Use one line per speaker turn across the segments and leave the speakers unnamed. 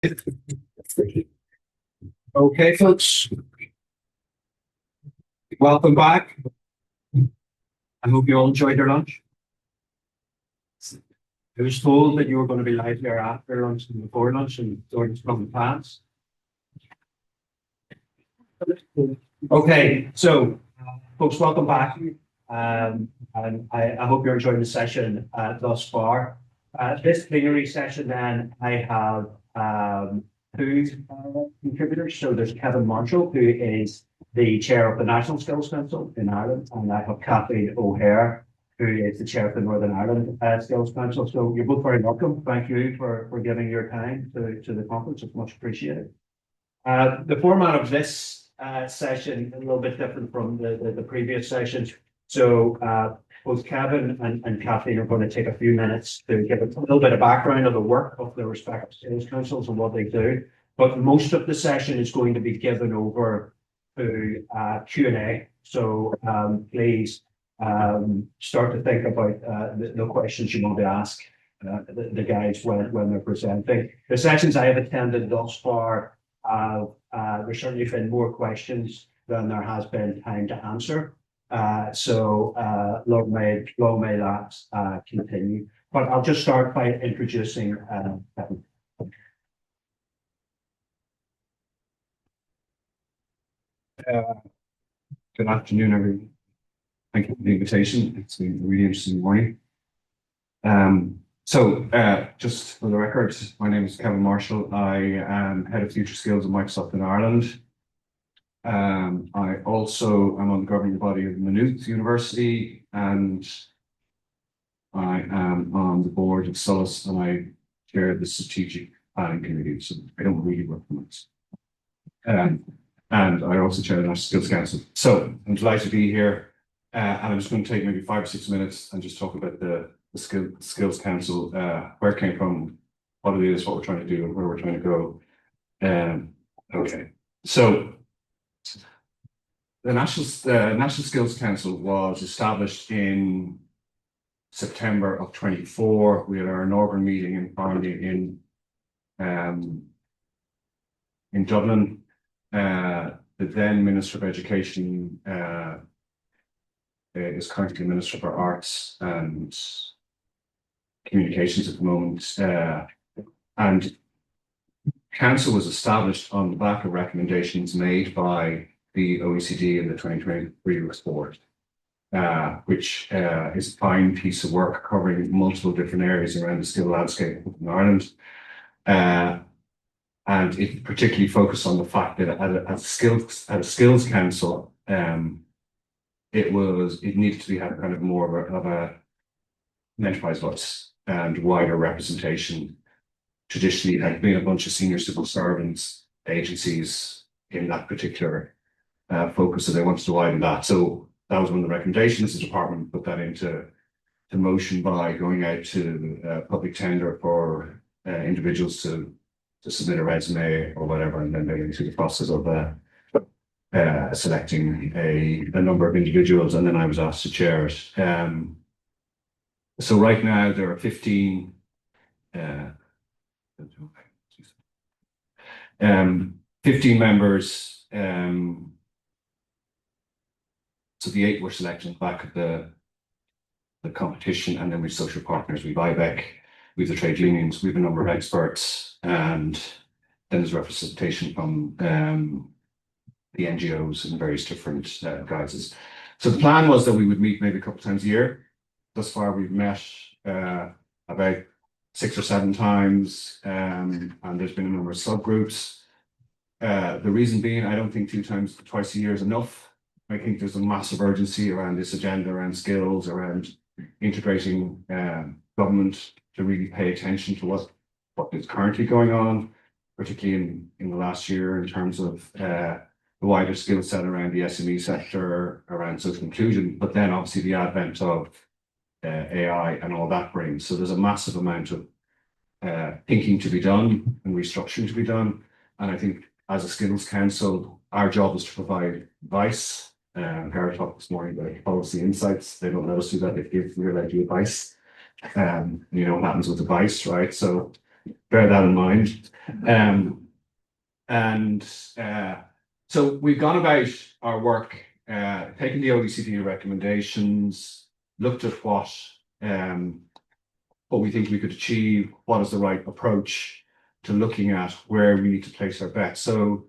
Okay, folks, welcome back. I hope you all enjoyed your lunch. I was told that you were going to be live here after lunch and before lunch and during some class. Okay, so folks, welcome back. And I hope you're enjoying the session thus far. This plenary session, then, I have two contributors. So there's Kevin Marshall, who is the chair of the National Skills Council in Ireland, and I have Kathleen O'Hare, who is the chair of the Northern Ireland Skills Council. So you're both very welcome. Thank you for giving your time to the conference. It's much appreciated. The format of this session a little bit different from the previous sessions. So both Kevin and Kathleen are going to take a few minutes to give a little bit of background of the work of the respective skills councils and what they do. But most of the session is going to be given over to Q&A. So please start to think about the questions you want to ask the guys when they're presenting. The sessions I have attended thus far, there's certainly been more questions than there has been time to answer. So long may that continue. But I'll just start by introducing Kevin.
Good afternoon, everyone. Thank you for the invitation. It's been a really interesting morning. Just for the record, my name is Kevin Marshall. I am Head of Future Skills at Microsoft in Ireland. I also am on the governing body of Maynooth University, and I am on the board of SOLAS, and I chair the strategic planning committee, so I don't really work for it. And I also chair the National Skills Council. So I'm delighted to be here, and I'm just going to take maybe 5 or 6 minutes and just talk about the Skills Council, where it came from, what it is, what we're trying to do, and where we're trying to go. Okay, so the National Skills Council was established in September of 24. We had our inaugural meeting in Barney in Dublin. The then Minister of Education is currently Minister for Arts and Communications at the moment. And Council was established on the back of recommendations made by the OECD in the 2023 report, which is a fine piece of work covering multiple different areas around the skill landscape in Ireland. And it particularly focused on the fact that at a skills council, it needed to be had kind of more of an enterprise voice and wider representation. Traditionally, there had been a bunch of senior civil servants, agencies in that particular focus, so they wanted to widen that. So that was one of the recommendations. The department put that into motion by going out to public tender for individuals to submit a resume or whatever, and then they went through the process of selecting a number of individuals, and then I was asked to chair it. So right now there are 15 members. So the 8 were selected back at the competition, and then with social partners, we IBEC, we have the trade unions, we have a number of experts, and then there's representation from the NGOs in various different guises. So the plan was that we would meet maybe a couple of times a year. Thus far, we've met about 6 or 7 times, and there's been a number of subgroups. The reason being, I don't think twice a year is enough. I think there's a massive urgency around this agenda, around skills, around integrating government to really pay attention to what is currently going on, particularly in the last year in terms of the wider skill set around the SME sector, around social inclusion, but then obviously the advent of AI and all that brings. So there's a massive amount of thinking to be done and restructuring to be done. And I think as a skills council, our job is to provide advice. Gareth talked this morning about policy insights. They don't let us do that. They give real idea advice. You know what happens with advice, right? So bear that in mind. So we've gone about our work, taken the OECD recommendations, looked at what we think we could achieve, what is the right approach to looking at where we need to place our bets. So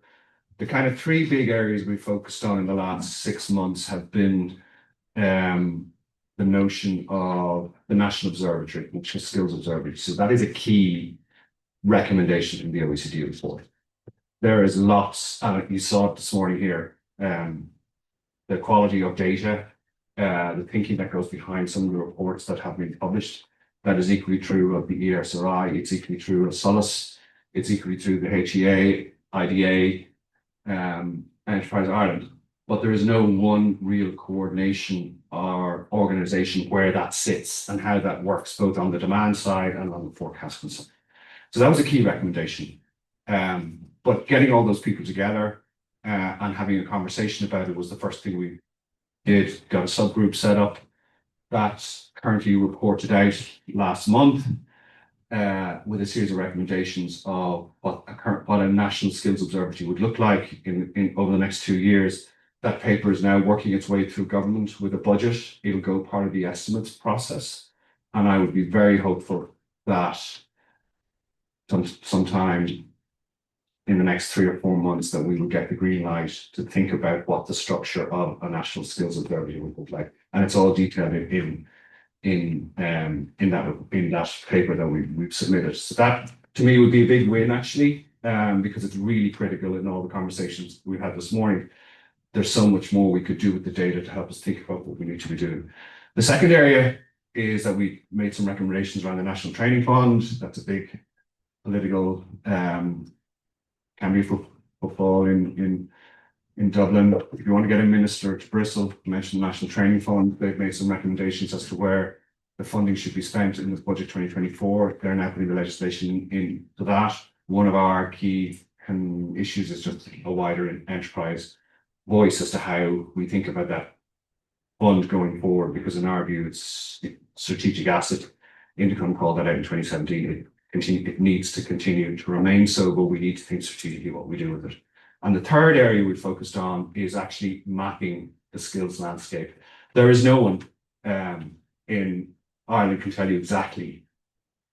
the kind of three big areas we focused on in the last 6 months have been the notion of the National Observatory, which is Skills Observatory. So that is a key recommendation in the OECD report. There is lots, and you saw it this morning here, the quality of data, the thinking that goes behind some of the reports that have been published. That is equally true of the ESRI, it's equally true of SOLAS, it's equally true of the HEA, IDA, Enterprise Ireland. But there is no one real coordination or organisation where that sits and how that works, both on the demand side and on the forecasting side. So that was a key recommendation. But getting all those people together and having a conversation about it was the first thing we did. Got a subgroup set up that's currently reported out last month with a series of recommendations of what a national skills observatory would look like in over the next 2 years. That paper is now working its way through government with a budget. It'll go part of the estimates process, and I would be very hopeful that sometime in the next 3 or 4 months that we will get the green light to think about what the structure of a national skills observatory would look like, and it's all detailed in that paper that we've submitted. So that to me would be a big win actually, because it's really critical in all the conversations we've had this morning. There's so much more we could do with the data to help us think about what we need to be doing. The second area is that we made some recommendations around the National Training Fund. That's a big political can be football in Dublin. If you want to get a minister to Bristol, mention the National Training Fund. They've made some recommendations as to where the funding should be spent in the budget 2024. They're now putting the legislation into that. One of our key issues is just a wider enterprise voice as to how we think about that fund going forward, because in our view, it's a strategic asset. Indicom called that out in 2017. It needs to continue to remain so, but we need to think strategically what we do with it. And the third area we focused on is actually mapping the skills landscape. There is no one in Ireland can tell you exactly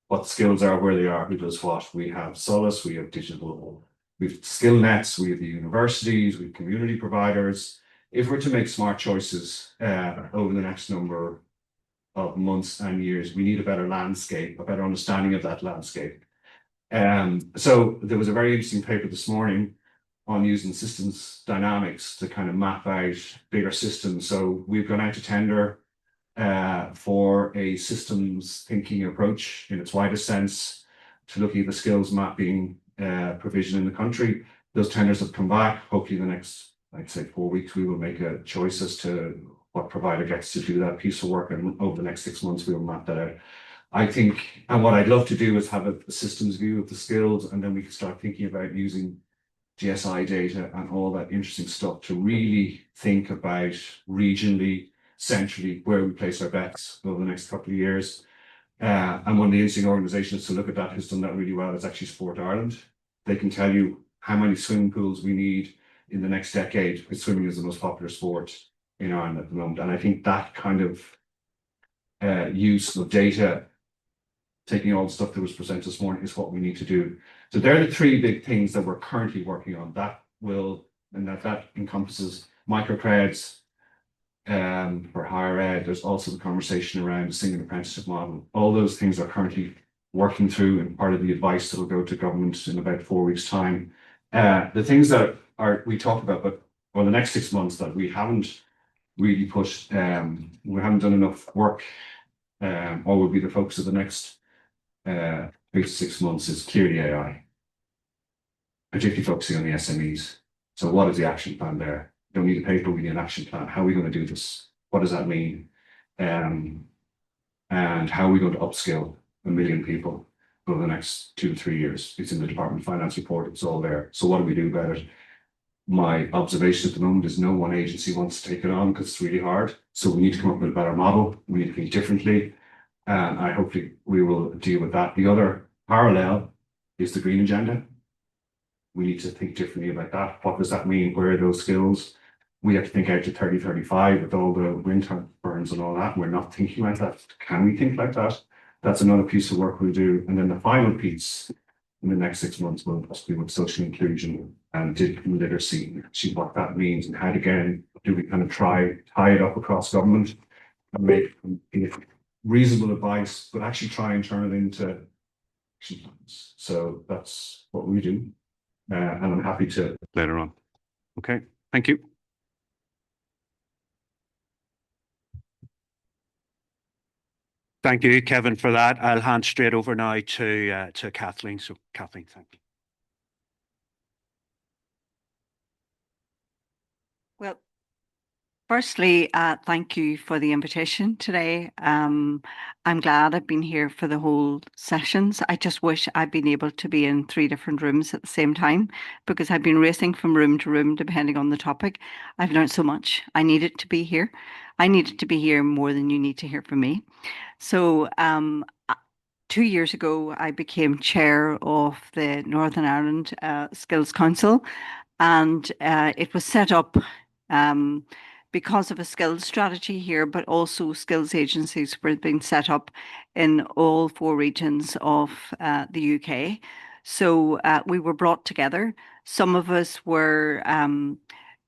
what the skills are, where they are, who does what. We have SOLAS, we have digital, we have skill nets, we have the universities, we have community providers. If we're to make smart choices over the next number of months and years, we need a better landscape, a better understanding of that landscape. So there was a very interesting paper this morning on using systems dynamics to kind of map out bigger systems. So we've gone out to tender for a systems thinking approach in its widest sense to looking at the skills mapping provision in the country. Those tenders have come back. Hopefully the next, I'd say 4 weeks, we will make a choice as to what provider gets to do that piece of work, and over the next 6 months we will map that out. I think, and what I'd love to do is have a systems view of the skills, and then we can start thinking about using GSI data and all that interesting stuff to really think about regionally, centrally, where we place our bets over the next couple of years. And one of the interesting organisations to look at that who's done that really well is actually Sport Ireland. They can tell you how many swimming pools we need in the next decade, because swimming is the most popular sport in Ireland at the moment. And I think that kind of use of data, taking all the stuff that was presented this morning, is what we need to do. So they're the three big things that we're currently working on. That encompasses microcreds for higher ed. There's also the conversation around the single apprenticeship model. All those things are currently working through and part of the advice that will go to government in about 4 weeks' time. The things that we talked about, but for the next 6 months that we haven't really pushed, we haven't done enough work, or will be the focus of the next 3 to 6 months, is clearly AI, particularly focusing on the SMEs. So what is the action plan there? We don't need a paper, we need an action plan. How are we going to do this? What does that mean? And how are we going to upskill 1 million people over the next 2 to 3 years? It's in the Department of Finance report, it's all there. So what do we do about it? My observation at the moment is no one agency wants to take it on because it's really hard. So we need to come up with a better model. We need to think differently. And hopefully we will deal with that. The other parallel is the green agenda. We need to think differently about that. What does that mean? Where are those skills? We have to think out to 2035 with all the wind turbines and all that. We're not thinking like that. Can we think like that? That's another piece of work we'll do. And then the final piece in the next 6 months will be with social inclusion and digital literacy, see what that means and how again do we kind of tie it up across government and make reasonable advice, but actually try and turn it into action plans. So that's what we do. And I'm happy to later on. Okay, thank you. Thank you, Kevin, for that. I'll hand straight over now to Kathleen. So, Kathleen, thank you.
Well, firstly, thank you for the invitation today. I'm glad I've been here for the whole sessions. I just wish I'd been able to be in 3 different rooms at the same time because I've been racing from room to room depending on the topic. I've learned so much. I needed to be here. I needed to be here more than you need to hear from me. So 2 years ago, I became chair of the Northern Ireland Skills Council, and it was set up because of a skills strategy here, but also skills agencies were being set up in all 4 regions of the UK. So we were brought together. Some of us were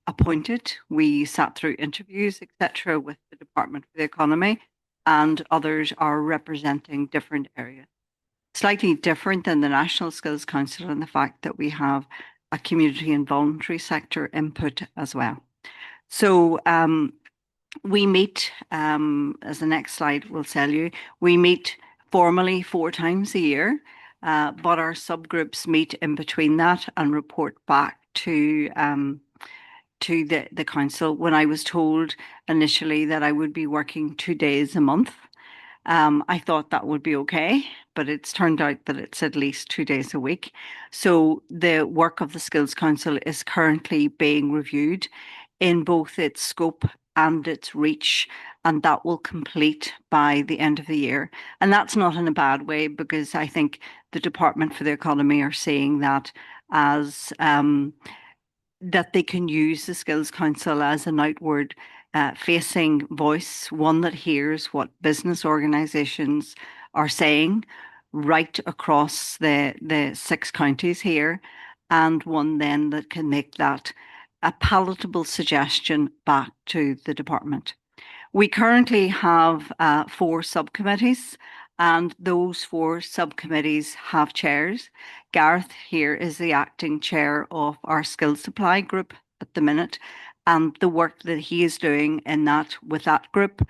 appointed. We sat through interviews, etc., with the Department for the Economy, and others are representing different areas. Slightly different than the National Skills Council in the fact that we have a community and voluntary sector input as well. So we meet, as the next slide will tell you, we meet formally 4 times a year, but our subgroups meet in between that and report back to the council. When I was told initially that I would be working 2 days a month, I thought that would be okay, but it's turned out that it's at least 2 days a week. So the work of the Skills Council is currently being reviewed in both its scope and its reach, and that will complete by the end of the year. And that's not in a bad way, because I think the Department for the Economy are saying that as that they can use the Skills Council as an outward facing voice, one that hears what business organisations are saying right across the 6 counties here, and one then that can make that a palatable suggestion back to the department. We currently have 4 subcommittees, and those 4 subcommittees have chairs. Gareth here is the acting chair of our skills supply group at the minute, and the work that he is doing in that with that group,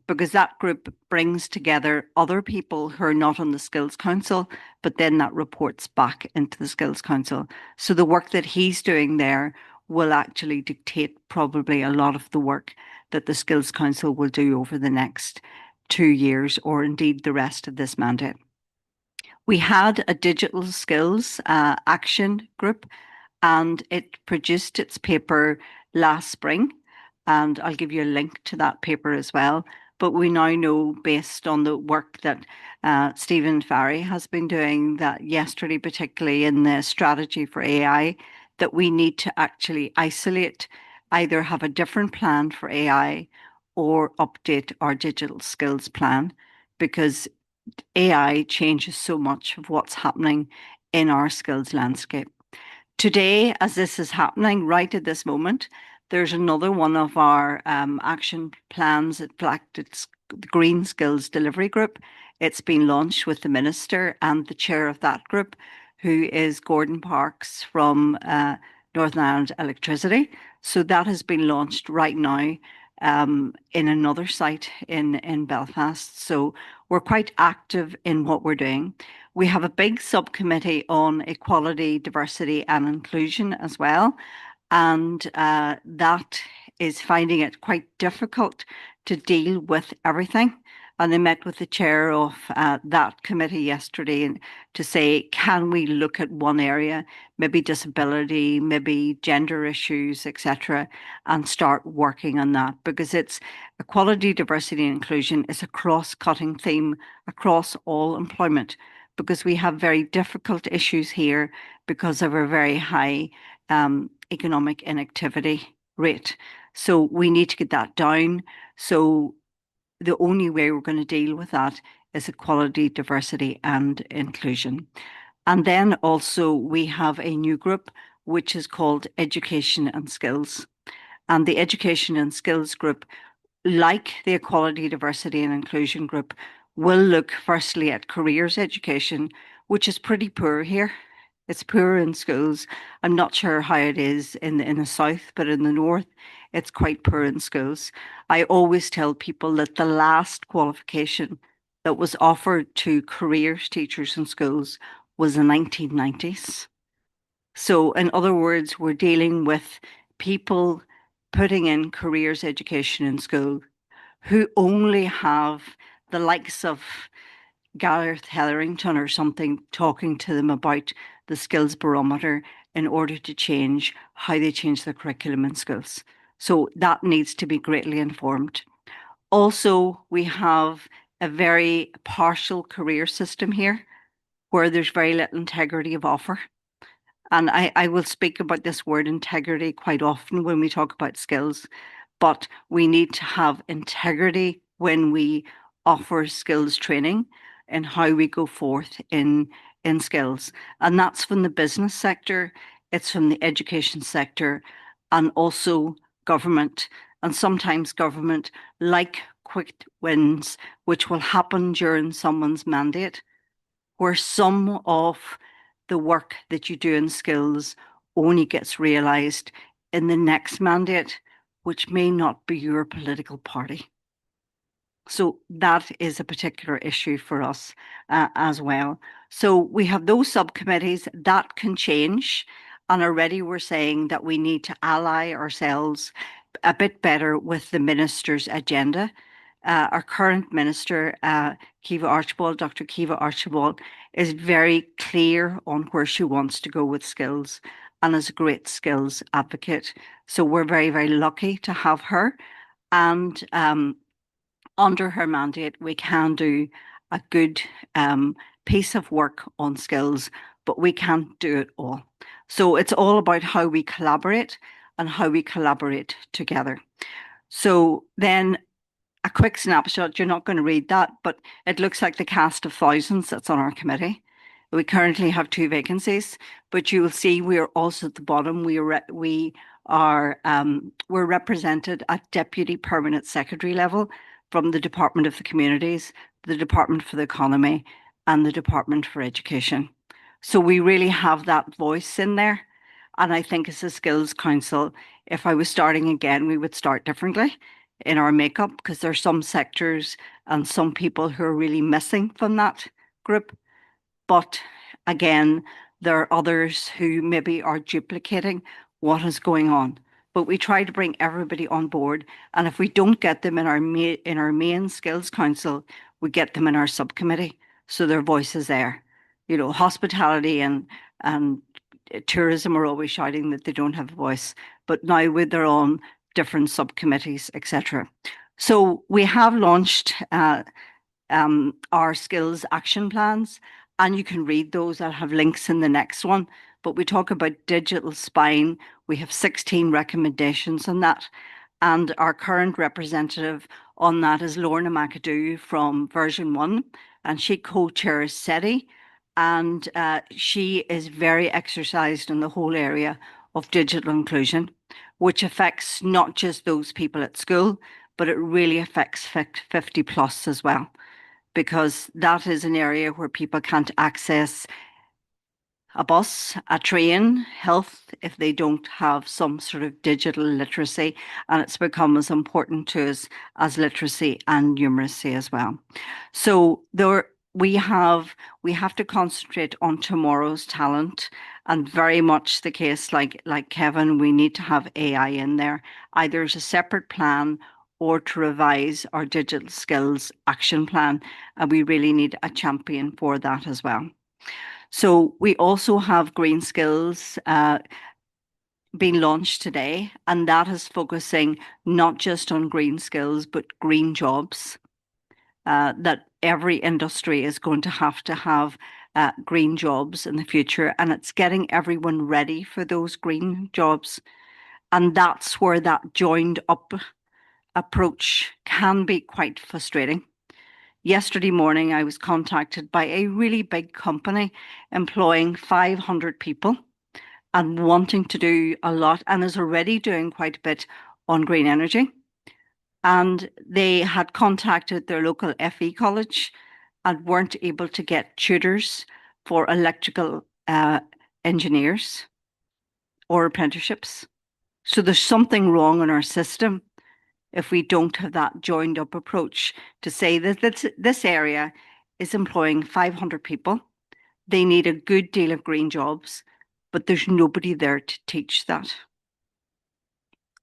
because that group brings together other people who are not on the Skills Council, but then that reports back into the Skills Council. So the work that he's doing there will actually dictate probably a lot of the work that the Skills Council will do over the next 2 years, or indeed the rest of this mandate. We had a digital skills action group, and it produced its paper last spring, and I'll give you a link to that paper as well. But we now know, based on the work that Stephen Farry has been doing, that yesterday, particularly in the strategy for AI, that we need to actually isolate, either have a different plan for AI or update our digital skills plan, because AI changes so much of what's happening in our skills landscape. Today, as this is happening right at this moment, there's another one of our action plans. In fact, it's the Green Skills Delivery Group. It's been launched with the Minister and the chair of that group, who is Gordon Parks from Northern Ireland Electricity. So that has been launched right now in another site in Belfast. So we're quite active in what we're doing. We have a big subcommittee on equality, diversity and inclusion as well. And that is finding it quite difficult to deal with everything. And I met with the chair of that committee yesterday to say, can we look at one area, maybe disability, maybe gender issues, etc., and start working on that? Because it's equality, diversity and inclusion is a cross-cutting theme across all employment, because we have very difficult issues here because of our very high economic inactivity rate. So we need to get that down. So the only way we're going to deal with that is equality, diversity, and inclusion. And then also we have a new group which is called Education and Skills. And the Education and Skills group, like the Equality, Diversity and Inclusion group, will look firstly at careers education, which is pretty poor here. It's poor in schools. I'm not sure how it is in the south, but in the north, it's quite poor in schools. I always tell people that the last qualification that was offered to careers teachers in schools was the 1990s. So, in other words, we're dealing with people putting in careers education in school who only have the likes of Gareth Hetherington or something talking to them about the skills barometer in order to change how they change their curriculum in schools. So that needs to be greatly informed. Also, we have a very partial career system here where there's very little integrity of offer. And I will speak about this word integrity quite often when we talk about skills, but we need to have integrity when we offer skills training and how we go forth in skills. And that's from the business sector, it's from the education sector, and also government. And sometimes government like quick wins, which will happen during someone's mandate, where some of the work that you do in skills only gets realised in the next mandate, which may not be your political party. So that is a particular issue for us as well. So we have those subcommittees that can change. And already we're saying that we need to ally ourselves a bit better with the minister's agenda. Our current minister, Kiva Archibald, Dr. Kiva Archibald, is very clear on where she wants to go with skills and is a great skills advocate. So we're very, very lucky to have her. And under her mandate, we can do a good piece of work on skills, but we can't do it all. So it's all about how we collaborate and how we collaborate together. So then a quick snapshot, you're not going to read that, but it looks like the cast of thousands that's on our committee. We currently have 2 vacancies, but you will see we are also at the bottom. We're represented at Deputy Permanent Secretary level from the Department of the Communities, the Department for the Economy, and the Department for Education. So we really have that voice in there. And I think as a Skills Council, if I was starting again, we would start differently in our makeup because there are some sectors and some people who are really missing from that group. But again, there are others who maybe are duplicating what is going on. But we try to bring everybody on board. And if we don't get them in our main Skills Council, we get them in our subcommittee. So their voice is there. You know, hospitality and tourism are always shouting that they don't have a voice. But now with their own different subcommittees, etc. So we have launched our skills action plans, and you can read those. I'll have links in the next one. But we talk about digital spine. We have 16 recommendations on that. And our current representative on that is Lorna McAdoo from version 1, and she co-chairs SETI. And she is very exercised in the whole area of digital inclusion, which affects not just those people at school, but it really affects 50 plus as well, because that is an area where people can't access a bus, a train, health, if they don't have some sort of digital literacy. And it's become as important to us as literacy and numeracy as well. So we have to concentrate on tomorrow's talent, and very much the case, like Kevin, we need to have AI in there, either as a separate plan or to revise our digital skills action plan. And we really need a champion for that as well. So we also have Green Skills being launched today, and that is focusing not just on green skills, but green jobs. That every industry is going to have green jobs in the future, and it's getting everyone ready for those green jobs. And that's where that joined up approach can be quite frustrating. Yesterday morning, I was contacted by a really big company employing 500 people and wanting to do a lot, and is already doing quite a bit on green energy. And they had contacted their local FE college and weren't able to get tutors for electrical engineers or apprenticeships. So there's something wrong in our system if we don't have that joined up approach to say that this area is employing 500 people. They need a good deal of green jobs, but there's nobody there to teach that.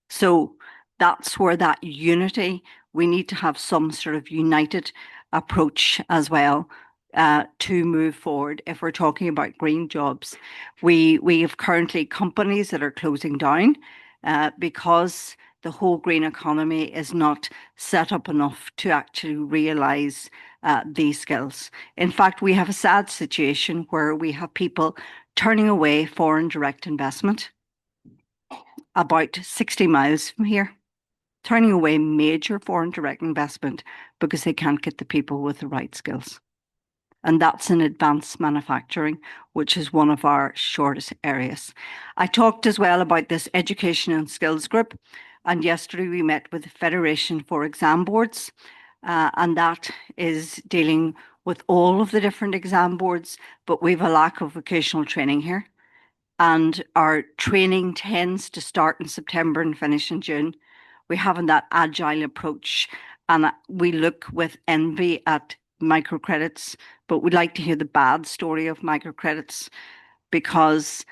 So that's where that unity, we need to have some sort of united approach as well to move forward. If we're talking about green jobs, we have currently companies that are closing down because the whole green economy is not set up enough to actually realise these skills. In fact, we have a sad situation where we have people turning away foreign direct investment about 60 miles from here, turning away major foreign direct investment because they can't get the people with the right skills. And that's in advanced manufacturing, which is one of our shortest areas. I talked as well about this education and skills group. And yesterday we met with the Federation for Exam Boards, and that is dealing with all of the different exam boards, but we have a lack of vocational training here. And our training tends to start in September and finish in June. We're having that agile approach, and we look with envy at microcredits, but we'd like to hear the bad story of microcredits because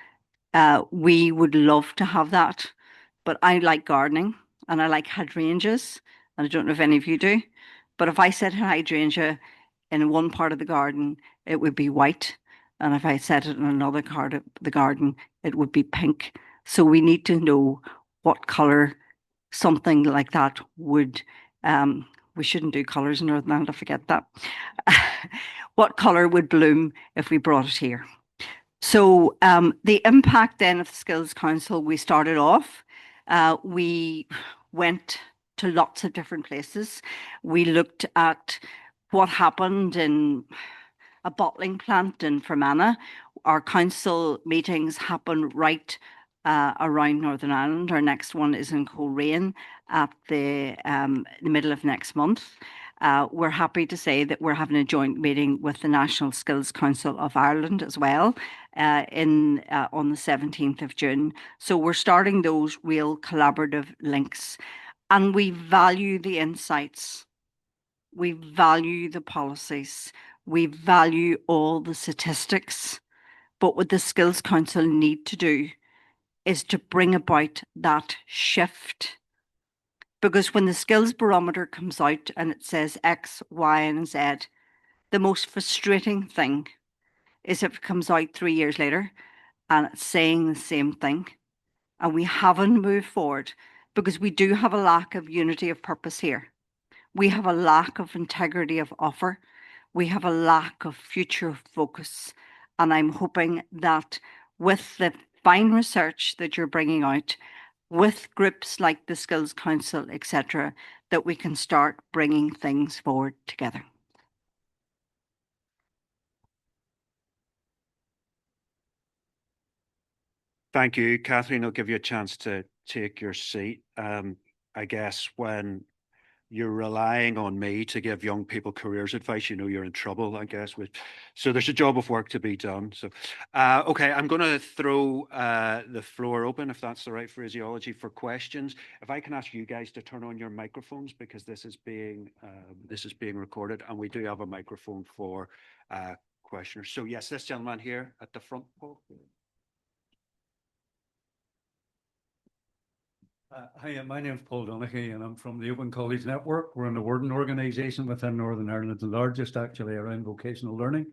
we would love to have that. But I like gardening and I like hydrangeas, and I don't know if any of you do, but if I said hydrangea in one part of the garden, it would be white. And if I set it in another part of the garden, it would be pink. So we need to know what colour something like that would, we shouldn't do colours in Northern Ireland, I forget that. What colour would bloom if we brought it here? So the impact then of the Skills Council, we started off, we went to lots of different places. We looked at what happened in a bottling plant in Fermanagh. Our council meetings happen right around Northern Ireland. Our next one is in Coleraine at the middle of next month. We're happy to say that we're having a joint meeting with the National Skills Council of Ireland as well on the 17th of June. So we're starting those real collaborative links, and we value the insights. We value the policies. We value all the statistics. But what the Skills Council need to do is to bring about that shift. Because when the skills barometer comes out and it says X, Y, and Z, the most frustrating thing is if it comes out 3 years later and it's saying the same thing, and we haven't moved forward because we do have a lack of unity of purpose here. We have a lack of integrity of offer. We have a lack of future focus. And I'm hoping that with the fine research that you're bringing out, with groups like the Skills Council, etc., that we can start bringing things forward together.
Thank you, Kathleen. I'll give you a chance to take your seat. I guess when you're relying on me to give young people careers advice, you know you're in trouble, I guess. So there's a job of work to be done. So, okay, I'm going to throw the floor open, if that's the right phraseology, for questions. If I can ask you guys to turn on your microphones, because this is being recorded, and we do have a microphone for questioners. So yes, this gentleman here at the front.
Hi, my name is Paul Donaghy, and I'm from the Open College Network. We're an awarding organisation within Northern Ireland, the largest actually around vocational learning.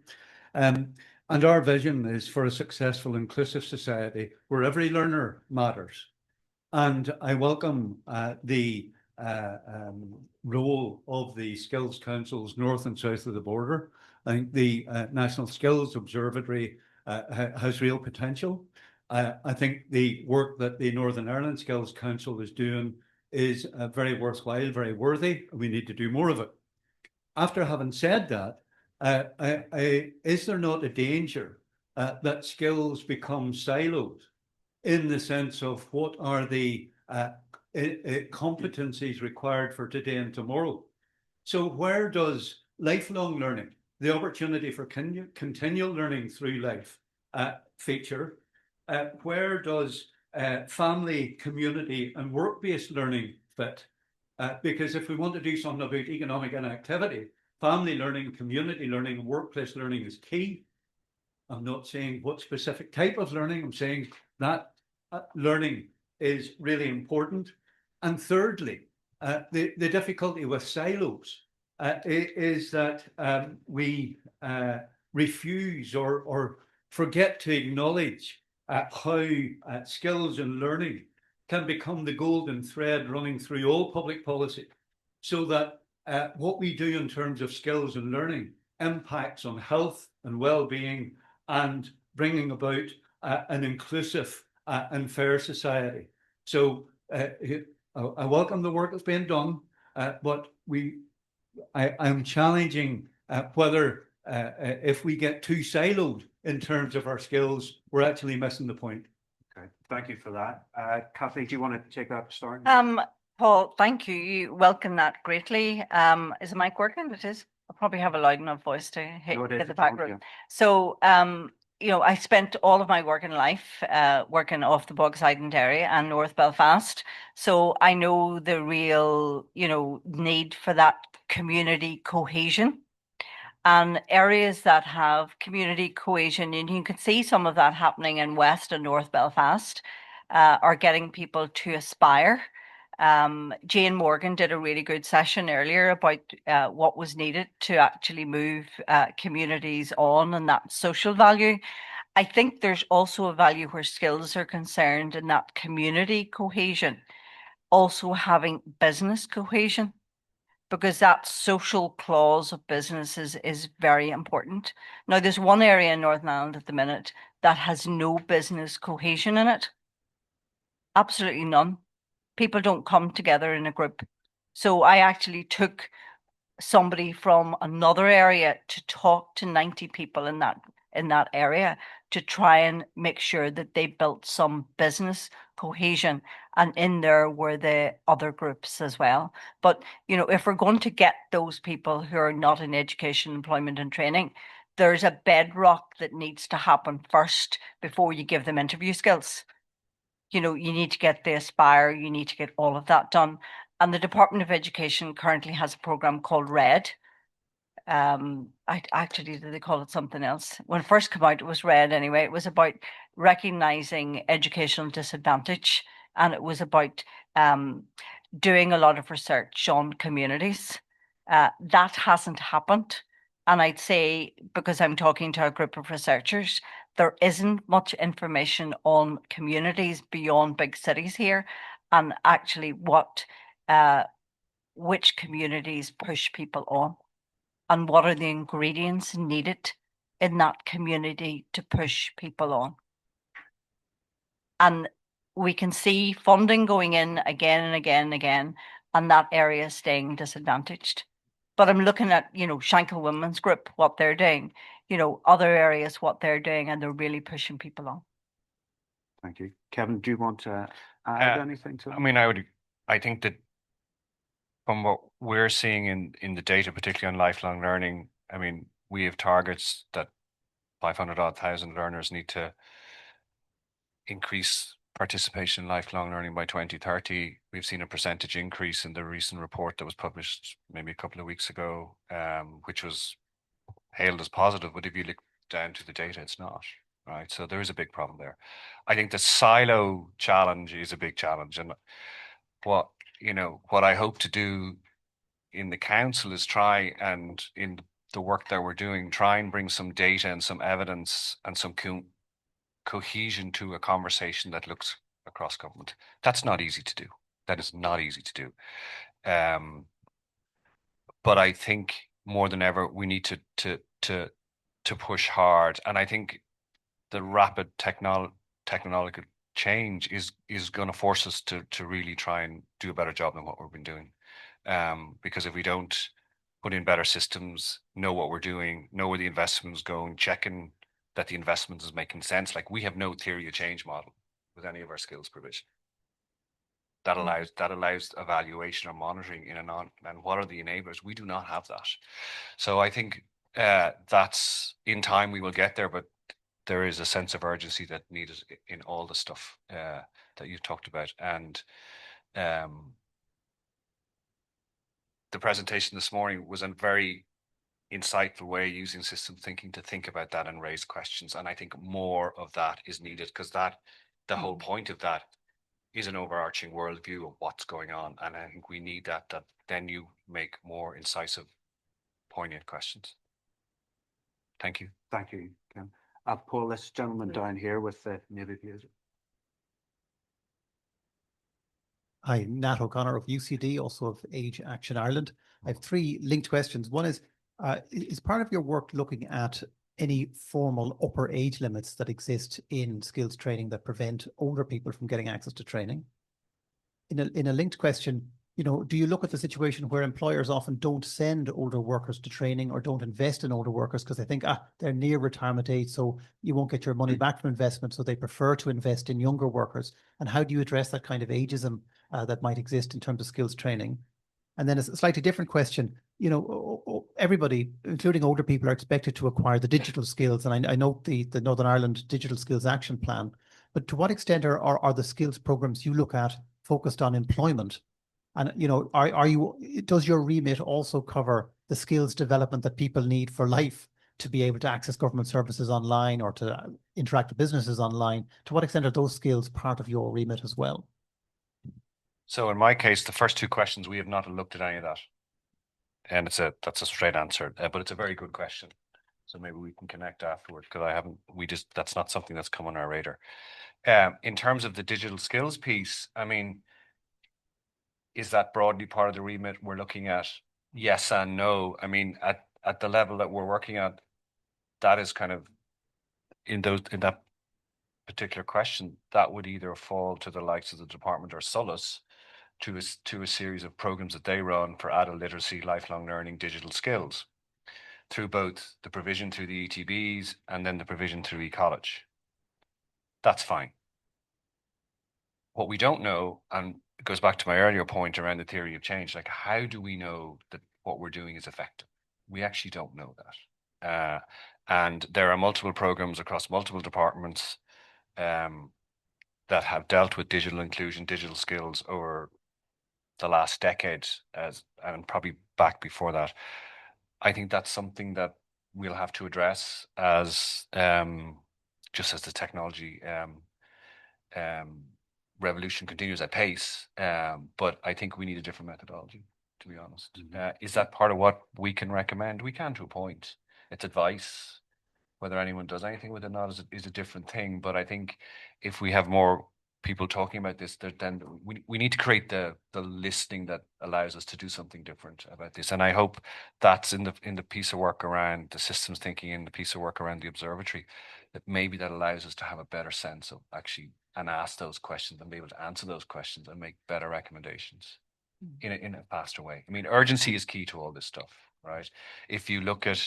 And our vision is for a successful, inclusive society where every learner matters. And I welcome the role of the Skills Councils north and south of the border. I think the National Skills Observatory has real potential. I think the work that the Northern Ireland Skills Council is doing is very worthwhile, very worthy. We need to do more of it. After having said that, is there not a danger that skills become siloed in the sense of what are the competencies required for today and tomorrow? So where does lifelong learning, the opportunity for continual learning through life feature? Where does family, community and work-based learning fit? Because if we want to do something about economic inactivity, family learning, community learning, workplace learning is key. I'm not saying what specific type of learning, I'm saying that learning is really important. And thirdly, the difficulty with silos is that we refuse or forget to acknowledge how skills and learning can become the golden thread running through all public policy, so that what we do in terms of skills and learning impacts on health and well-being and bringing about an inclusive and fair society. So I welcome the work that's being done, but I'm challenging whether if we get too siloed in terms of our skills, we're actually missing the point.
Okay, thank you for that. Kathleen, do you want to take that to start?
Paul, thank you. You welcome that greatly. Is the mic working? It is. I probably have a loud enough voice to hit the back room. So, you know, I spent all of my working life working off the Bogside and Derry and North Belfast. So I know the real, you know, need for that community cohesion. And areas that have community cohesion, and you can see some of that happening in West and North Belfast, are getting people to aspire. Jane Morgan did a really good session earlier about what was needed to actually move communities on and that social value. I think there's also a value where skills are concerned in that community cohesion, also having business cohesion, because that social clause of businesses is very important. Now, there's one area in Northern Ireland at the minute that has no business cohesion in it. Absolutely none. People don't come together in a group. So I actually took somebody from another area to talk to 90 people in that area to try and make sure that they built some business cohesion, and in there were the other groups as well. But you know, if we're going to get those people who are not in education, employment and training, there's a bedrock that needs to happen first before you give them interview skills. You know, you need to get the Aspire, you need to get all of that done. And the Department of Education currently has a program called RED. They call it something else. When it first came out, it was RED anyway. It was about recognizing educational disadvantage, and it was about doing a lot of research on communities. That hasn't happened. And I'd say, because I'm talking to a group of researchers, there isn't much information on communities beyond big cities here, and actually which communities push people on, and what are the ingredients needed in that community to push people on. And we can see funding going in again and again and again, and that area staying disadvantaged. But I'm looking at, you know, Shankill Women's Group, what they're doing, you know, other areas, what they're doing, and they're really pushing people on.
Thank you. Kevin, do you want to add anything to that?
I mean, I think that from what we're seeing in the data, particularly on lifelong learning, I mean, we have targets that 500,000 learners need to increase participation in lifelong learning by 2030. We've seen a percentage increase in the recent report that was published maybe a couple of weeks ago, which was hailed as positive, but if you look down to the data, it's not, right? So there is a big problem there. I think the silo challenge is a big challenge, and what I hope to do in the council is try and, in the work that we're doing, try and bring some data and some evidence and some cohesion to a conversation that looks across government. That's not easy to do. That is not easy to do. But I think more than ever, we need to to push hard. And I think the rapid technological change is going to force us to really try and do a better job than what we've been doing. Because if we don't put in better systems, know what we're doing, know where the investment is going, checking that the investment is making sense. Like, we have no theory of change model with any of our skills provision. That allows evaluation or monitoring in and on. And what are the enablers? We do not have that. So I think that's, in time we will get there, but there is a sense of urgency that needed in all the stuff that you talked about. And the presentation this morning was a very insightful way, using system thinking to think about that and raise questions. And I think more of that is needed, because the whole point of that is an overarching worldview of what's going on. And I think we need that then you make more incisive, poignant questions. Thank you.
Thank you, Ken. Paul, this gentleman down here with the navy blue.
Hi, Nat O'Connor of UCD, also of Age Action Ireland. I have three linked questions. One is part of your work looking at any formal upper age limits that exist in skills training that prevent older people from getting access to training? In a linked question, do you look at the situation where employers often don't send older workers to training or don't invest in older workers because they think, they're near retirement age, so you won't get your money back from investment, so they prefer to invest in younger workers? And how do you address that kind of ageism that might exist in terms of skills training? And then a slightly different question, everybody, including older people, are expected to acquire the digital skills. And I know the Northern Ireland Digital Skills Action Plan, but to what extent are the skills programs you look at focused on employment? And, does your remit also cover the skills development that people need for life to be able to access government services online or to interact with businesses online? To what extent are those skills part of your remit as well?
So in my case, the first two questions, we have not looked at any of that. And that's a straight answer, but it's a very good question. So maybe we can connect afterwards, because that's not something that's come on our radar. In terms of the digital skills piece, I mean, is that broadly part of the remit we're looking at? Yes and no. I mean, at the level that we're working at, that is kind of in that particular question, that would either fall to the likes of the department or Solus to a series of programs that they run for adult literacy, lifelong learning, digital skills, through both the provision through the ETBs and then the provision through eCollege. That's fine. What we don't know, and it goes back to my earlier point around the theory of change, like, how do we know that what we're doing is effective? We actually don't know that. And there are multiple programs across multiple departments that have dealt with digital inclusion, digital skills over the last decade, and probably back before that. I think that's something that we'll have to address as just as the technology revolution continues at pace. But I think we need a different methodology, to be honest. Is that part of what we can recommend? We can, to a point. It's advice. Whether anyone does anything with it or not is a different thing. But I think if we have more people talking about this, then we need to create the listening that allows us to do something different about this. And I hope that's in the piece of work around the systems thinking, in the piece of work around the observatory, that maybe that allows us to have a better sense of actually, and ask those questions and be able to answer those questions and make better recommendations in a faster way. I mean, urgency is key to all this stuff, right? If you look at,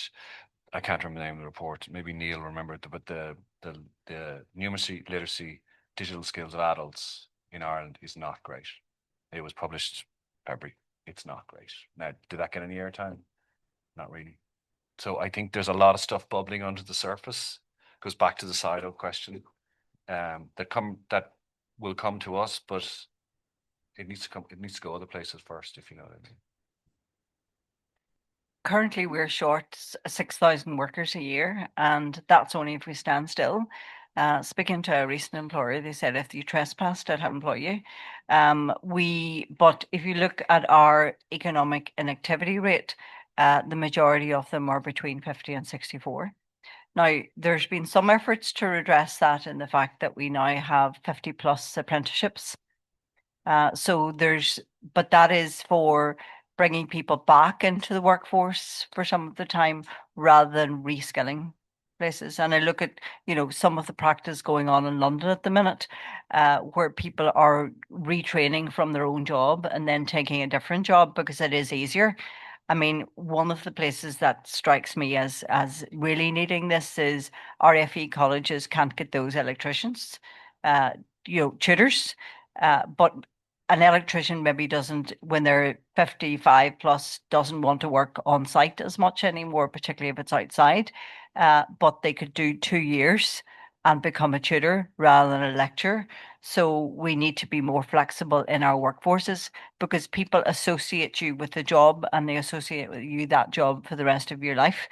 I can't remember the name of the report, maybe Neil remembered, but the numeracy, literacy, digital skills of adults in Ireland is not great. It was published February. It's not great. Now, did that get any airtime? Not really. So I think there's a lot of stuff bubbling under the surface. Goes back to the Sido question that will come to us, but it needs to go other places first, if you know what I mean.
Currently, we're short 6,000 workers a year, and that's only if we stand still. Speaking to a recent employer, they said if you trespassed, they'd employ you. But if you look at our economic inactivity rate, the majority of them are between 50 and 64. Now, there's been some efforts to redress that in the fact that we now have 50 plus apprenticeships. But that is for bringing people back into the workforce for some of the time rather than reskilling places. And I look at, some of the practice going on in London at the minute, where people are retraining from their own job and then taking a different job because it is easier. I mean, one of the places that strikes me as really needing this is RFE colleges can't get those electricians, tutors, but an electrician maybe doesn't, when they're 55 plus, doesn't want to work on site as much anymore, particularly if it's outside. But they could do 2 years and become a tutor rather than a lecturer. So we need to be more flexible in our workforces because people associate you with the job and they associate with you that job for the rest of your life.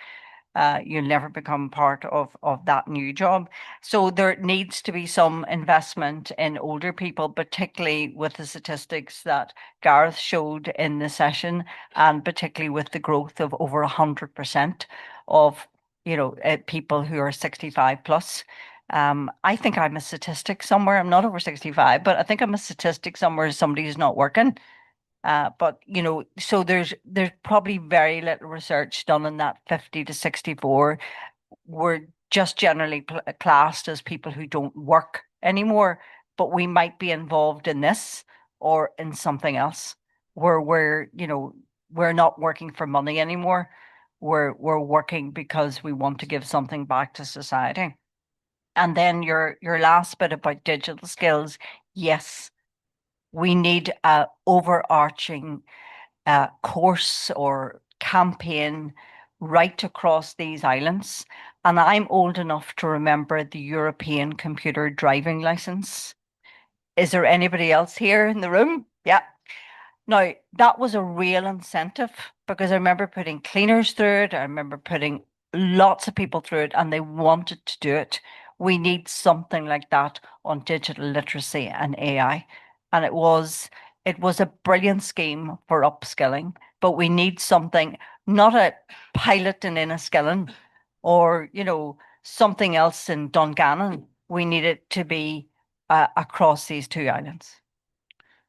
You'll never become part of that new job. So there needs to be some investment in older people, particularly with the statistics that Gareth showed in the session, and particularly with the growth of over 100% of people who are 65 plus. I think I'm a statistic somewhere. I'm not over 65, but I think I'm a statistic somewhere as somebody who's not working. But so there's probably very little research done in that 50 to 64. We're just generally classed as people who don't work anymore, but we might be involved in this or in something else where we're not working for money anymore. We're working because we want to give something back to society. And then your last bit about digital skills, yes, we need a overarching course or campaign right across these islands. And I'm old enough to remember the European computer driving license. Is there anybody else here in the room? Yeah. Now, that was a real incentive because I remember putting cleaners through it. I remember putting lots of people through it and they wanted to do it. We need something like that on digital literacy and AI. And it was a brilliant scheme for upskilling, but we need something, not a pilot in Enniskillen or, something else in Dungannon. We need it to be across these two islands.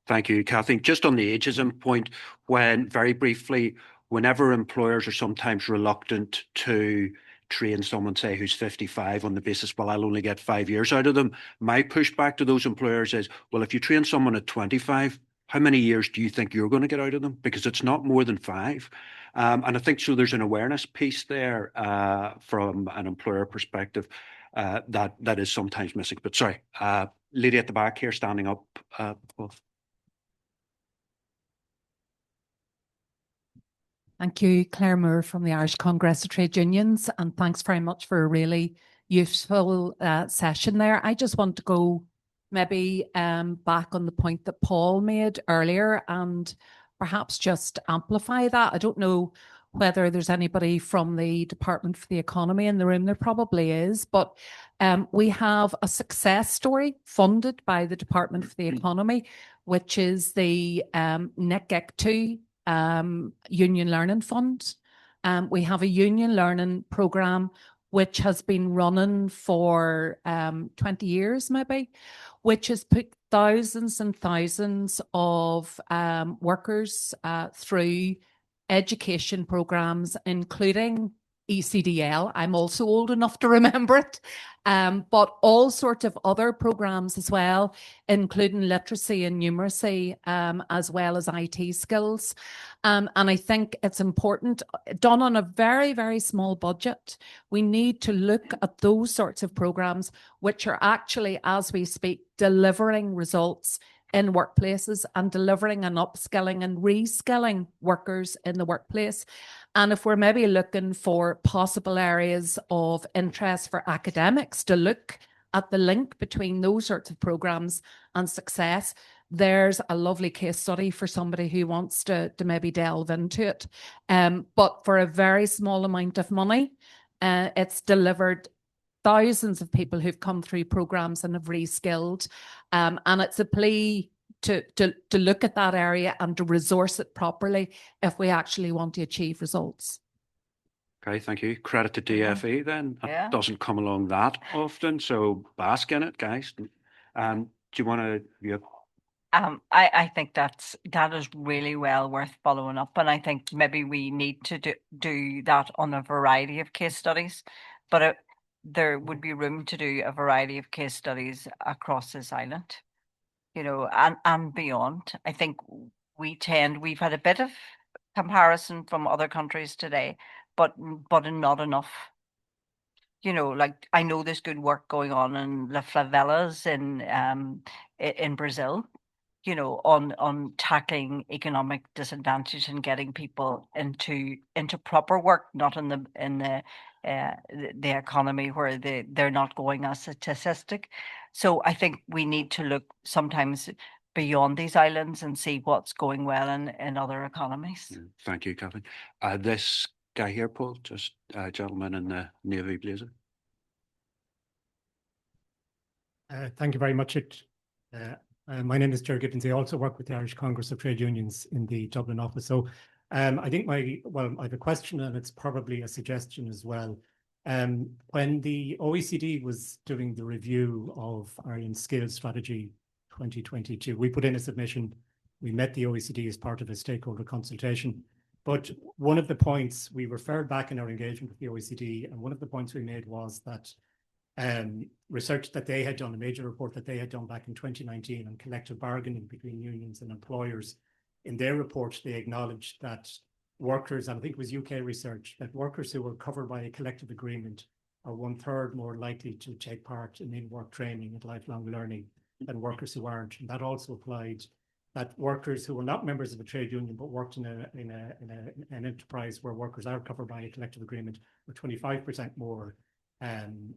Thank you, Kathleen. Just on the ageism point, very briefly, whenever employers are sometimes reluctant to train someone, say, who's 55 on the basis, well, I'll only get 5 years out of them. My pushback to those employers is, well, if you train someone at 25, how many years do you think you're going to get out of them? Because it's not more than 5. And I think so there's an awareness piece there from an employer perspective that is sometimes missing. But sorry, lady at the back here standing up.
Thank you, Claire Moore from the Irish Congress of Trade Unions, and thanks very much for a really useful session there. I just want to go maybe back on the point that Paul made earlier and perhaps just amplify that. I don't know whether there's anybody from the Department for the Economy in the room. There probably is, but we have a success story funded by the Department for the Economy, which is the NECEC2 Union Learning Fund. We have a union learning programme which has been running for 20 years maybe, which has put thousands and thousands of workers through education programmes, including ECDL. I'm also old enough to remember it, but all sorts of other programmes as well, including literacy and numeracy, as well as IT skills. And I think it's important, done on a very, very small budget. We need to look at those sorts of programmes which are actually, as we speak, delivering results in workplaces and delivering and upskilling and reskilling workers in the workplace. And if we're maybe looking for possible areas of interest for academics to look at the link between those sorts of programs and success, there's a lovely case study for somebody who wants to maybe delve into it. But for a very small amount of money, it's delivered thousands of people who've come through programs and have reskilled. And it's a plea to look at that area and to resource it properly if we actually want to achieve results.
Okay, thank you. Credit to DFE then. It doesn't come along that often, so bask in it, guys. Do you want to...
I think that is really well worth following up, and I think maybe we need to do that on a variety of case studies, but there would be room to do a variety of case studies across this island, and beyond. I think we've had a bit of comparison from other countries today, but not enough. Like I know there's good work going on in the favelas in Brazil, on tackling economic disadvantage and getting people into proper work, not in the economy where they're not going as a statistic. So I think we need to look sometimes beyond these islands and see what's going well in other economies.
Yeah, thank you, Kathleen. This guy here, Paul, just a gentleman in the navy blazer.
Thank you very much. My name is Ger Gibbons. I also work with the Irish Congress of Trade Unions in the Dublin office. So I think I have a question, and it's probably a suggestion as well. When the OECD was doing the review of Ireland's skills strategy 2022, we put in a submission. We met the OECD as part of a stakeholder consultation. But one of the points we referred back in our engagement with the OECD, and one of the points we made was that research that they had done, a major report that they had done back in 2019 on collective bargaining between unions and employers. In their report, they acknowledged that workers, and I think it was UK research, that workers who were covered by a collective agreement are 1/3 more likely to take part in in-work training and lifelong learning than workers who aren't. And that also applied that workers who were not members of a trade union but worked in an enterprise where workers are covered by a collective agreement were 25% more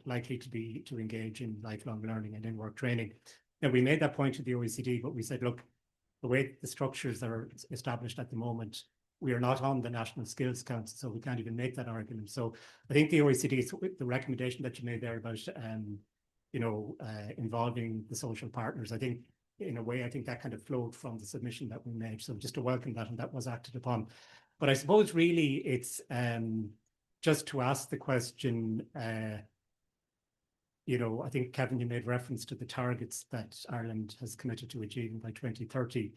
likely to engage in lifelong learning and in-work training. Now, we made that point to the OECD, but we said, look, the way the structures are established at the moment, we are not on the National Skills Council, so we can't even make that argument. So I think the OECD, the recommendation that you made there about, involving the social partners, I think in a way, I think that kind of flowed from the submission that we made. So just to welcome that, and that was acted upon. But I suppose really it's just to ask the question, I think, Kevin, you made reference to the targets that Ireland has committed to achieving by 2030.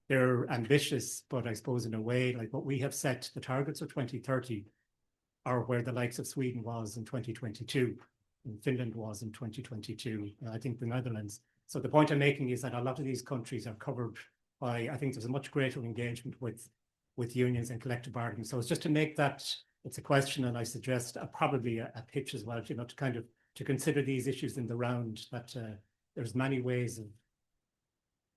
They're ambitious, but I suppose in a way, like what we have set, the targets of 2030 are where the likes of Sweden was in 2022, and Finland was in 2022, and I think the Netherlands. So the point I'm making is that a lot of these countries are covered by, I think there's a much greater engagement with unions and collective bargaining. So it's just to make that, it's a question, and I suggest probably a pitch as well, to consider these issues in the round, that there's many ways of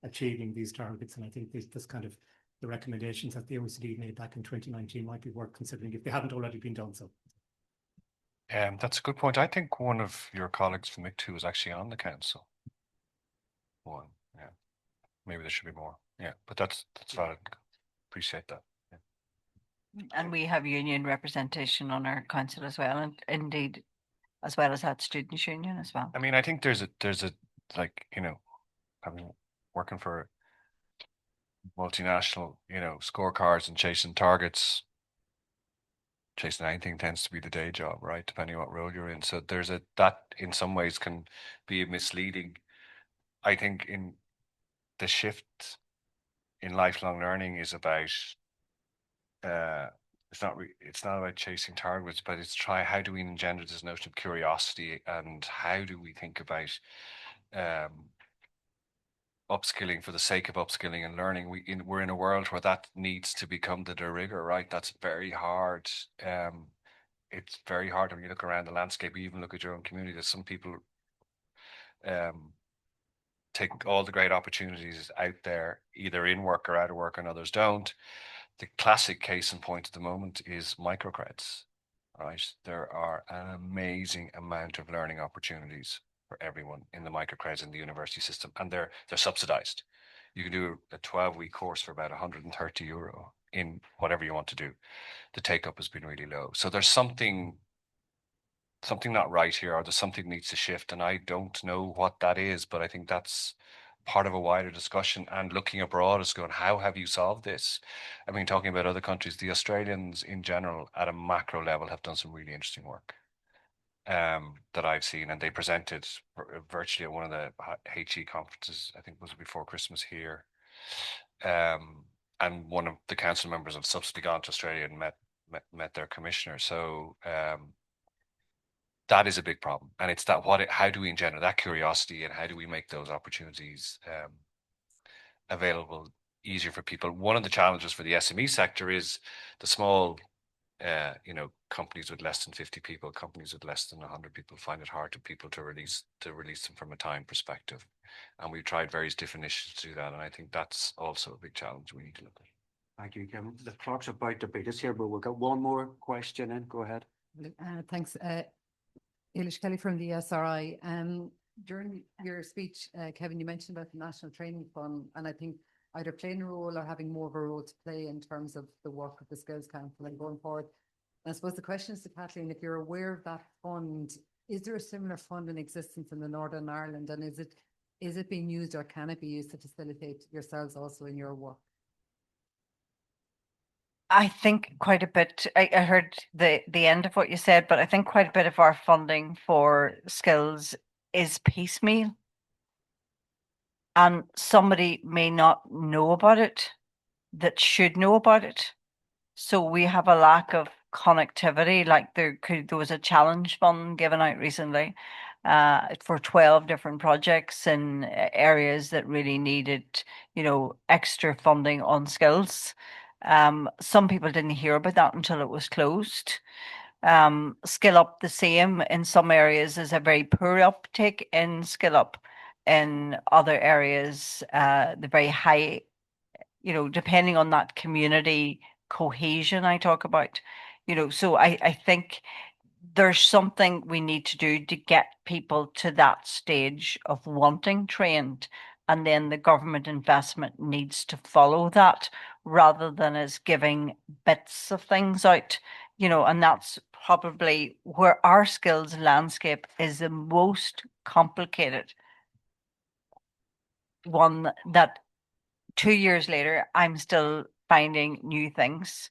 achieving these targets. And I think this kind of the recommendations that the OECD made back in 2019 might be worth considering if they haven't already been done so.
That's a good point. I think one of your colleagues from MIC2 is actually on the council. One, yeah. Maybe there should be more. Yeah, but that's valid. Appreciate that.
And we have union representation on our council as well, and indeed, as well as that students' union as well.
I mean, I think there's a like, having working for multinational, scorecards and chasing targets, chasing anything tends to be the day job, right? Depending on what role you're in. So that in some ways can be misleading. I think in the shift in lifelong learning is about it's not about chasing targets, but it's how do we engender this notion of curiosity, and how do we think about upskilling for the sake of upskilling and learning. We're in a world where that needs to become the de rigueur, right? That's very hard. It's very hard when you look around the landscape. You even look at your own community. There's some people take all the great opportunities out there, either in work or out of work, and others don't. The classic case in point at the moment is microcreds, right? There are an amazing amount of learning opportunities for everyone in the microcreds in the university system, and they're subsidized. You can do a 12-week course for about €130 in whatever you want to do. The take up has been really low. So there's something not right here, or there's something that needs to shift, and I don't know what that is, but I think that's part of a wider discussion. And looking abroad is going, how have you solved this? I mean, talking about other countries, the Australians in general at a macro level have done some really interesting work. that I've seen, and they presented virtually at one of the HE conferences, I think was before Christmas here. And one of the council members have subsequently gone to Australia and met their commissioner. So that is a big problem, and it's that how do we engender that curiosity, and how do we make those opportunities available easier for people? One of the challenges for the SME sector is the small companies with less than 50 people, companies with less than 100 people find it hard to release them from a time perspective. And we've tried various different initiatives to do that. And I think that's also a big challenge we need to look at.
Thank you, Kevin. The clock's about to beat us here, but we'll get one more question in. Go ahead.
Thanks. Eilish Kelly from the SRI. During your speech, Kevin, you mentioned about the National Training Fund, and I think either playing a role or having more of a role to play in terms of the work of the Skills Council and going forward. And I suppose the question is to Kathleen, if you're aware of that fund, is there a similar fund in existence in the Northern Ireland, and is it being used, or can it be used to facilitate yourselves also in your work?
I think quite a bit. I heard the end of what you said, but I think quite a bit of our funding for skills is piecemeal. And somebody may not know about it that should know about it. So we have a lack of connectivity. Like there was a challenge fund given out recently for 12 different projects in areas that really needed, extra funding on skills. Some people didn't hear about that until it was closed. Skill Up the same in some areas is a very poor uptake in Skill Up. In other areas, the very high, depending on that community cohesion I talk about, so I think there's something we need to do to get people to that stage of wanting trained, and then the government investment needs to follow that rather than as giving bits of things out, and that's probably where our skills landscape is the most complicated one, that 2 years later, I'm still finding new things.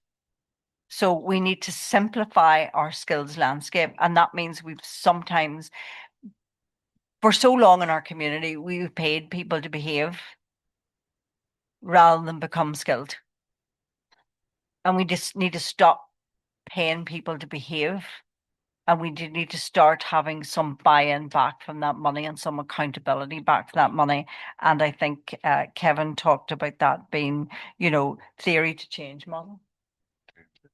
So we need to simplify our skills landscape. And that means we've sometimes, for so long in our community, we've paid people to behave rather than become skilled. And we just need to stop paying people to behave. And we do need to start having some buy-in back from that money and some accountability back from that money. And I think Kevin talked about that being, theory to change model.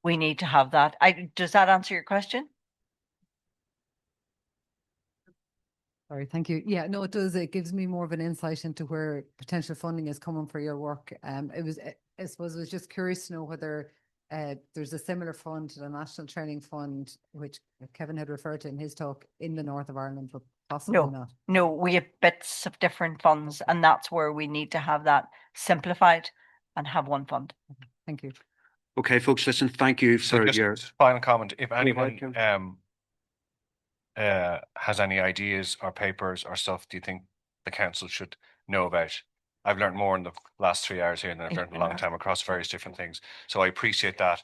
We need to have that. Does that answer your question?
Sorry, thank you. Yeah, no, it does. It gives me more of an insight into where potential funding is coming for your work. I suppose I was just curious to know whether there's a similar fund to the National Training Fund, which Kevin had referred to in his talk, in the north of Ireland, but possibly not.
No, we have bits of different funds, and that's where we need to have that simplified and have one fund.
Thank you.
Okay, folks, listen, thank you for your
final comment. If anyone has any ideas or papers or stuff, do you think the council should know about? I've learned more in the last 3 hours here than I've learned in a long time across various different things. So I appreciate that.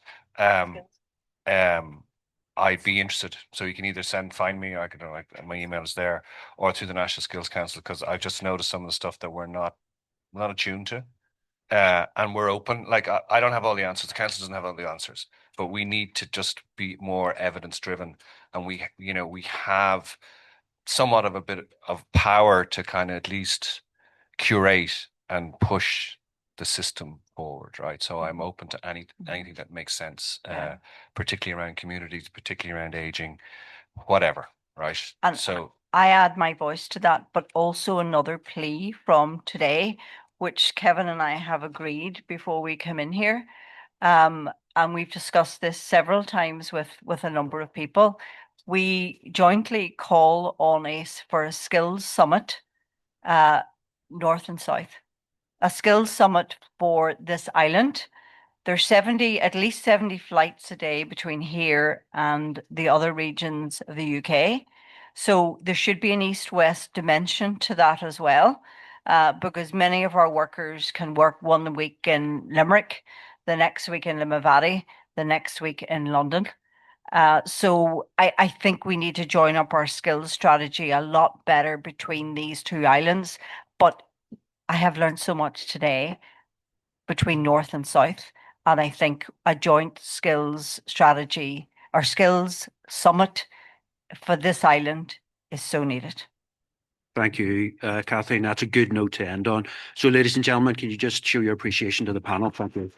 I'd be interested. So you can either find me, or I can, my email is there, or through the National Skills Council, because I've just noticed some of the stuff that we're not attuned to. And we're open. Like I don't have all the answers. The council doesn't have all the answers, but we need to just be more evidence driven. And we have somewhat of a bit of power to kind of at least curate and push the system forward, right? So I'm open to anything that makes sense, particularly around communities, particularly around aging, whatever, right?
And so I add my voice to that, but also another plea from today, which Kevin and I have agreed before we come in here. And we've discussed this several times with a number of people. We jointly call on for a skills summit, north and south, a skills summit for this island. There's at least 70 flights a day between here and the other regions of the UK. So there should be an east-west dimension to that as well, because many of our workers can work 1 week in Limerick, the next week in Limavady, the next week in London. So I think we need to join up our skills strategy a lot better between these two islands. But I have learned so much today between North and South. And I think a joint skills strategy or skills summit for this island is so needed.
Thank you, Kathleen. That's a good note to end on. So, ladies and gentlemen, can you just show your appreciation to the panel? Thank you.